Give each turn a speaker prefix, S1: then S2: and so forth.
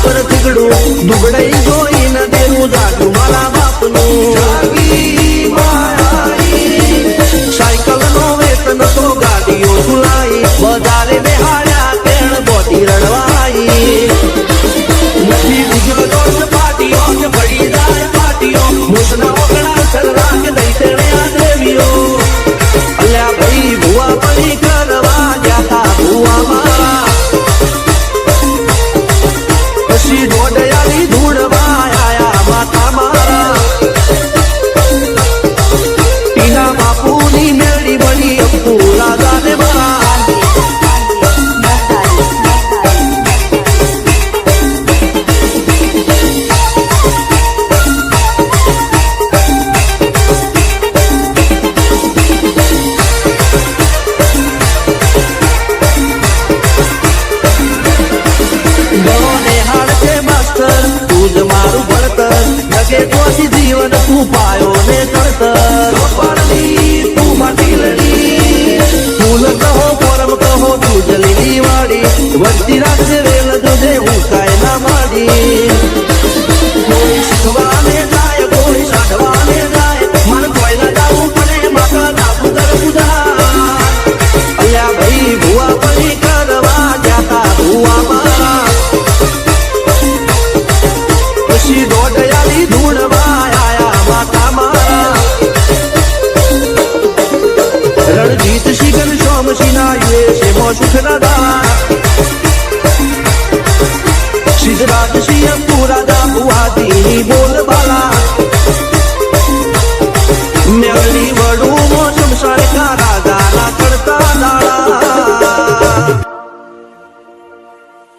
S1: પર થીગડું દુબડાઈ જોઈને દેવું જાગ્યું મારા બાપનું સાયકલ નો વેતન તો ગાડીઓ સુલાઈ બજારે બેહાડ્યા તેણ બોટી રડવાઈ નથી ગુજરો પાટીઓ કે પડી જાય પાટીઓ મુસના ઓગણા સરરા કે દઈ તેણે આ દેવીઓ અલ્યા ભાઈ ભુવા પડી કરવા જાતા ભુવામાં પછી દોડયાલી ધૂળવા આયા માતા મારા ટીના બાપુની મેળી બની અપુરા દાને મારા મારું ભણતર જગે તોથી જીવન તું પાયો ને તરતર તું માટીલડી ફૂલ કહો પરમ કહો દૂધલી વાડી વસ્તી રાખજે વેલ દૂધે ઉકાય ના માડી કોઈ શીખવાને જાય કોઈ સાધવાને જાય મન કોઈ ના જાવું પડે માતા દાબુ દર બુધા અલ્યા ભાઈ ભુવા પડી કરવા જાતા ભુવા મારા પછી દોડયાલી ધૂળવા આયા માતા મારા રણજીત સિંહ સોમસિંહ ના યુએસ એમાં સુખ દાદા